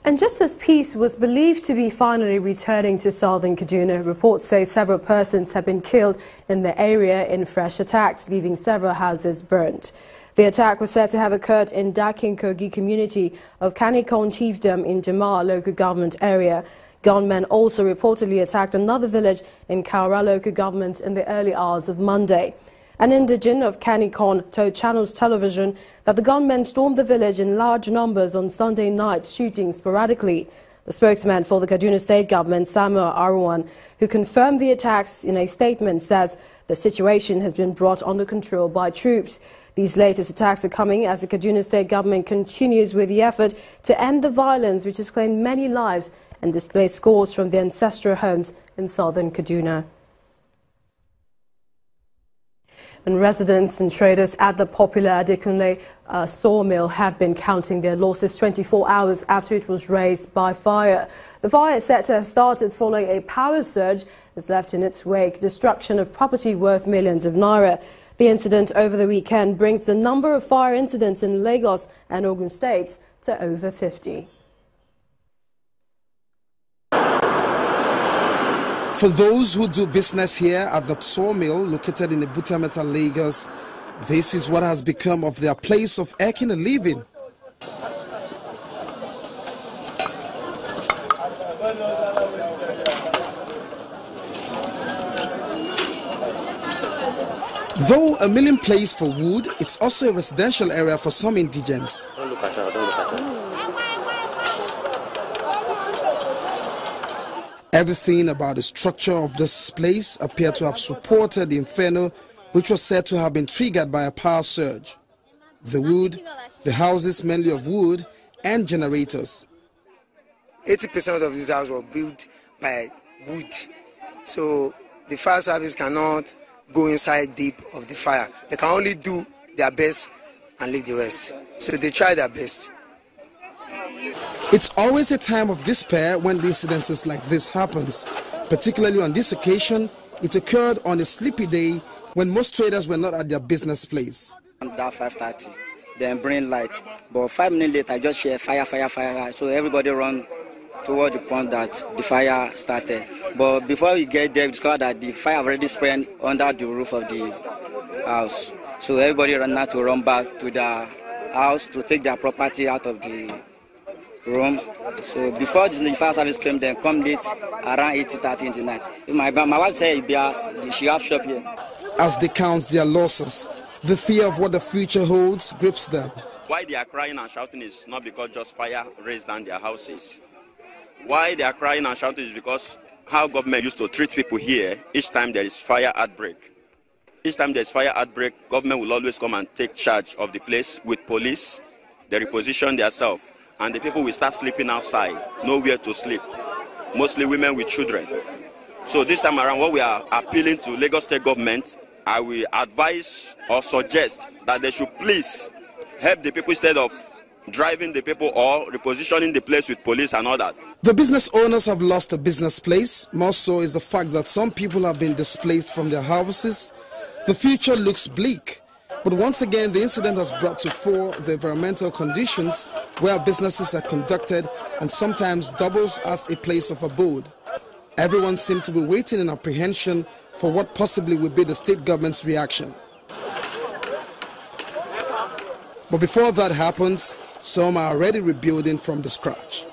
And just as peace was believed to be finally returning to southern Kaduna, reports say several persons have been killed in the area in fresh attacks, leaving several houses burnt. The attack was said to have occurred in Dakin Kogi community of Kanikon Chiefdom in Jama'a local government area. Gunmen also reportedly attacked another village in Kaura local government in the early hours of Monday. An indigene of Kanikon told Channels Television that the gunmen stormed the village in large numbers on Sunday night, shooting sporadically. The spokesman for the Kaduna State government, Samuel Arwan, who confirmed the attacks in a statement, says the situation has been brought under control by troops. These latest attacks are coming as the Kaduna State government continues with the effort to end the violence which has claimed many lives and displaced scores from their ancestral homes in southern Kaduna. And residents and traders at the popular Adekunle sawmill have been counting their losses 24 hours after it was razed by fire. The fire is said to have started following a power surge that's left in its wake destruction of property worth millions of naira. The incident over the weekend brings the number of fire incidents in Lagos and Ogun states to over 50. For those who do business here at the sawmill located in Ibutameta, Lagos, this is what has become of their place of earning a living. Though a milling place for wood, it's also a residential area for some indigents. Don't look at her, don't look at her. Everything about the structure of this place appeared to have supported the Inferno, which was said to have been triggered by a power surge. The wood, the houses mainly of wood, and generators. 80% of this house was built by wood. So the fire service cannot go inside deep of the fire. They can only do their best and leave the rest. So they try their best. It's always a time of despair when incidences like this happens. Particularly on this occasion, it occurred on a sleepy day when most traders were not at their business place. That 5:30, then bring light. But 5 minutes later, I just hear fire, fire, fire. So everybody run toward the point that the fire started. But before we get there, we discovered that the fire already spread under the roof of the house. So everybody ran out to run back to the house to take their property out of the room. So before the fire service came, then come late around 8:30 in the night. My wife said she have shop here. As they count their losses, the fear of what the future holds grips them. Why they are crying and shouting is not because just fire raised down their houses. Why they are crying and shouting is because how government used to treat people here each time there is fire outbreak. Each time there is fire outbreak, government will always come and take charge of the place with police. They reposition themselves, and the people will start sleeping outside, nowhere to sleep. Mostly women with children. So this time around, what we are appealing to Lagos State government, I will advise or suggest that they should please help the people instead of driving the people or repositioning the place with police and all that. The business owners have lost a business place. More so is the fact that some people have been displaced from their houses. The future looks bleak. But once again, the incident has brought to fore the environmental conditions where businesses are conducted and sometimes doubles as a place of abode. Everyone seems to be waiting in apprehension for what possibly will be the state government's reaction. But before that happens, some are already rebuilding from the scratch.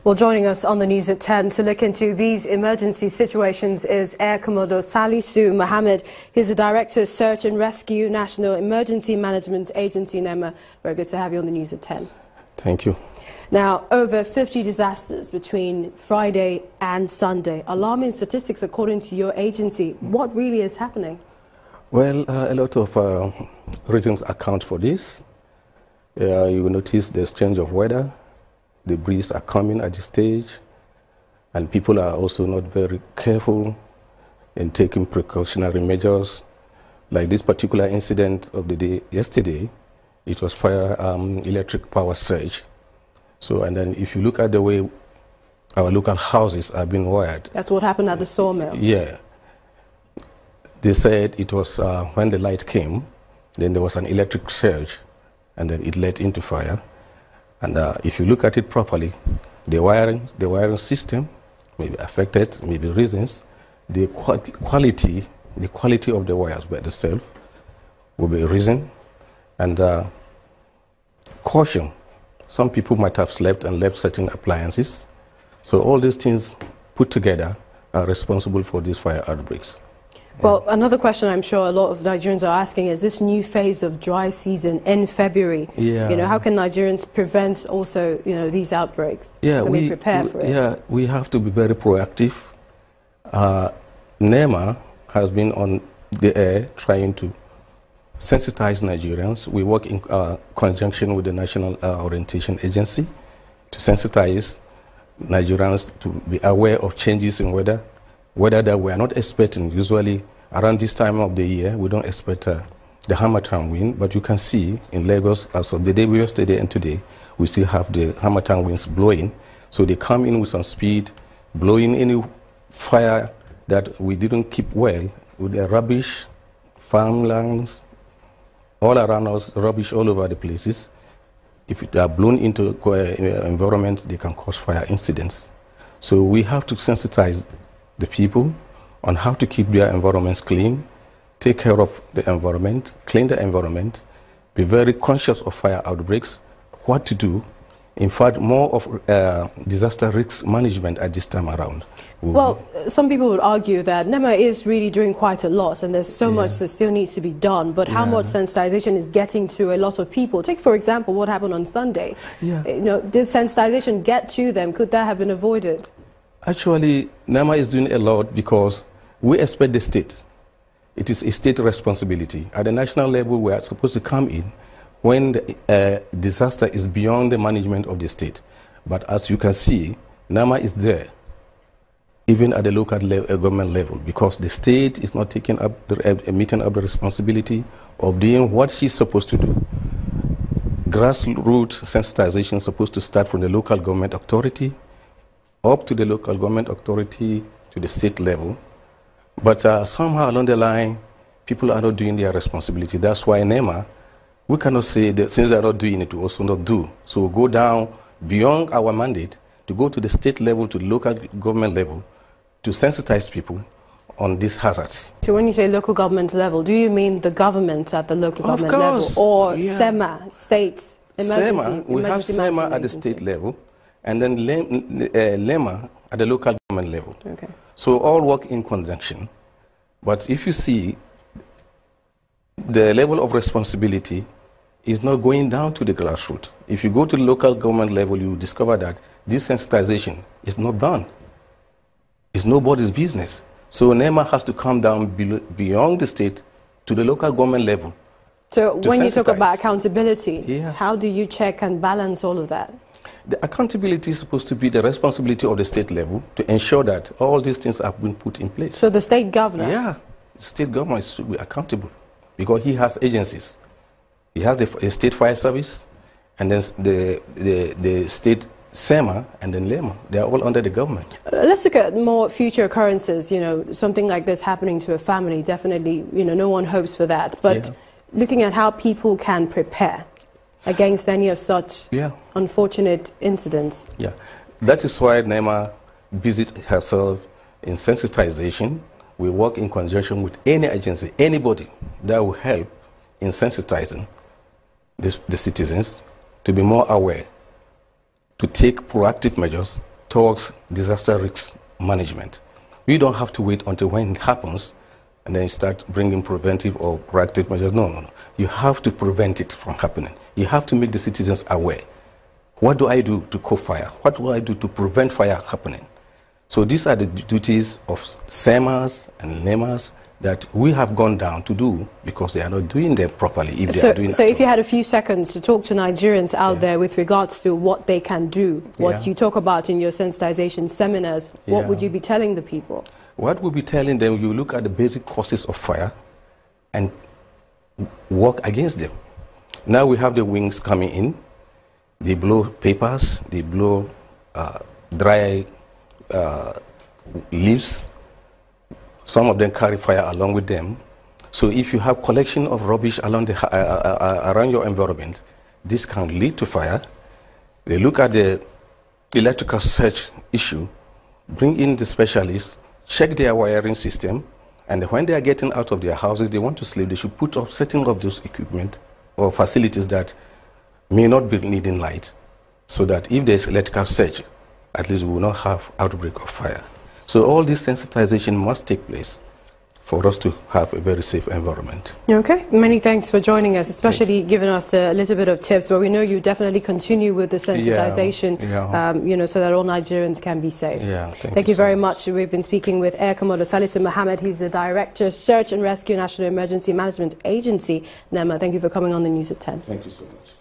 Well, joining us on the news at 10 to look into these emergency situations is Air Commodore Salisu Mohammed. He's the Director of Search and Rescue, National Emergency Management Agency, NEMA. Very good to have you on the news at 10. Thank you. Now, over 50 disasters between Friday and Sunday. Alarming statistics according to your agency. What really is happening? Well, a lot of reasons account for this. You will notice there's change of weather. The breeze are coming at this stage, and people are also not very careful in taking precautionary measures. Like this particular incident of the day yesterday, it was electric power surge. So, and then if you look at the way our local houses are being wired. That's what happened at the sawmill. Yeah. They said it was when the light came, then there was an electric surge. and then it led into fire. And if you look at it properly, the wiring system may be affected, maybe reasons. The quality of the wires by themselves will be a reason. And caution. Some people might have slept and left certain appliances. So all these things put together are responsible for these fire outbreaks. Well, another question I'm sure a lot of Nigerians are asking is this new phase of dry season in February. Yeah. How can Nigerians prevent also, these outbreaks? Yeah, can we prepare for it? Yeah, we have to be very proactive. NEMA has been on the air trying to sensitize Nigerians. We work in conjunction with the National Orientation Agency to sensitize Nigerians to be aware of changes in weather that we are not expecting. Usually around this time of the year, we don't expect the Harmattan wind, but you can see in Lagos, as of the day we yesterday and today, we still have the Harmattan winds blowing. So they come in with some speed, blowing any fire that we didn't keep well, with the rubbish, farmlands, all around us, rubbish all over the places. If they are blown into environment, they can cause fire incidents. So we have to sensitize the people on how to keep their environments clean, take care of the environment, clean the environment, be very conscious of fire outbreaks, what to do. In fact, more of disaster risk management at this time around. Well, some people would argue that NEMA is really doing quite a lot and there's so much that still needs to be done, but how much sensitization is getting to a lot of people? Take, for example, what happened on Sunday. Did sensitization get to them? Could that have been avoided? Actually, NEMA is doing a lot because we expect the state. It is a state responsibility. At the national level, we are supposed to come in when the disaster is beyond the management of the state. But as you can see, NEMA is there, even at the local government level, because the state is not taking up meeting up the responsibility of doing what she's supposed to do. Grassroots sensitization is supposed to start from the local government authority, up to the local government authority, to the state level. But somehow along the line, people are not doing their responsibility. That's why NEMA, we cannot say that since they are not doing it, we also not do. So we go down beyond our mandate to go to the state level, to the local government level, to sensitize people on these hazards. So when you say local government level, do you mean the government at the local government level, or SEMA, states, emergency? We have SEMA at the state level, and then LEMA at the local government level. Okay. So all work in conjunction. But if you see, the level of responsibility is not going down to the grassroots. If you go to the local government level, you discover that this sensitization is not done. It's nobody's business. So NEMA has to come down beyond the state to the local government level. So when you talk about accountability, how do you check and balance all of that? The accountability is supposed to be the responsibility of the state level to ensure that all these things have been put in place. So the state governor? Yeah, the state government should be accountable because he has agencies. He has the state fire service, and then the state SEMA, and then LEMA. They are all under the government. Let's look at more future occurrences. Something like this happening to a family, definitely, no one hopes for that. But looking at how people can prepare against any of such unfortunate incidents. Yeah, that is why NEMA busies herself in sensitization. We work in conjunction with any agency, anybody that will help in sensitizing the citizens to be more aware, to take proactive measures towards disaster risk management. We don't have to wait until when it happens and then start bringing preventive or proactive measures. No. You have to prevent it from happening. You have to make the citizens aware. What do I do to cope fire? What do I do to prevent fire happening? So these are the duties of SEMAs and LEMAs that we have gone down to do because they are not doing them properly. So if you had a few seconds to talk to Nigerians out there with regards to what they can do, what you talk about in your sensitization seminars, what would you be telling the people? What we'll be telling them, you look at the basic causes of fire and work against them. Now we have the wings coming in. They blow papers, they blow dry leaves. Some of them carry fire along with them. So if you have collection of rubbish along around your environment, this can lead to fire. They look at the electrical surge issue, bring in the specialists, check their wiring system, and when they are getting out of their houses, they want to sleep, they should put off setting of those equipment or facilities that may not be needing light, so that if there's electrical surge, at least we will not have outbreak of fire. So all this sensitization must take place for us to have a very safe environment. Okay, many thanks for joining us, especially giving us a little bit of tips. But we know you definitely continue with the sensitization, you know, so that all Nigerians can be safe. Yeah, thank you very much. We've been speaking with Air Commodore Salisu Mohammed. He's the Director, Search and Rescue, National Emergency Management Agency, NEMA. Thank you for coming on the News at 10. Thank you so much.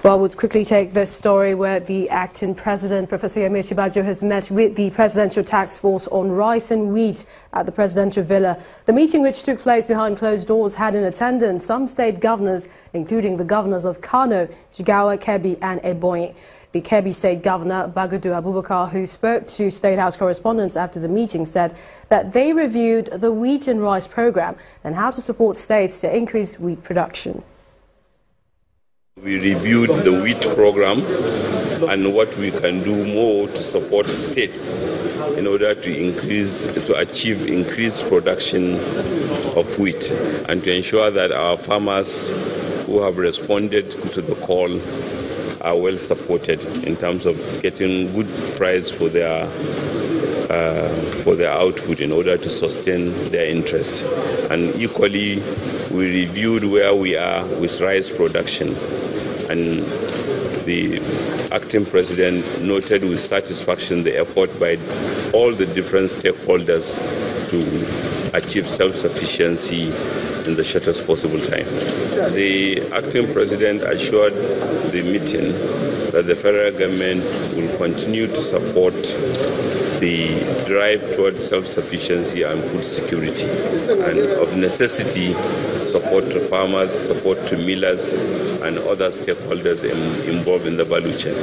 Well, we'll quickly take this story where the acting president, Professor Yemi Osinbajo, has met with the Presidential Task Force on Rice and Wheat at the Presidential Villa. The meeting, which took place behind closed doors, had in attendance some state governors, including the governors of Kano, Jigawa, Kebbi and Ebonyi. The Kebbi State Governor, Bagudu Abubakar, who spoke to State House correspondents after the meeting, said that they reviewed the wheat and rice program and how to support states to increase wheat production. We reviewed the wheat program and what we can do more to support states in order to achieve increased production of wheat and to ensure that our farmers who have responded to the call are well supported in terms of getting good price for their output in order to sustain their interests. And equally, we reviewed where we are with rice production. And the acting president noted with satisfaction the effort by all the different stakeholders to achieve self-sufficiency in the shortest possible time. The acting president assured the meeting that the federal government will continue to support the drive towards self-sufficiency and food security, and of necessity, support to farmers, support to millers and other stakeholders involved in the value chain.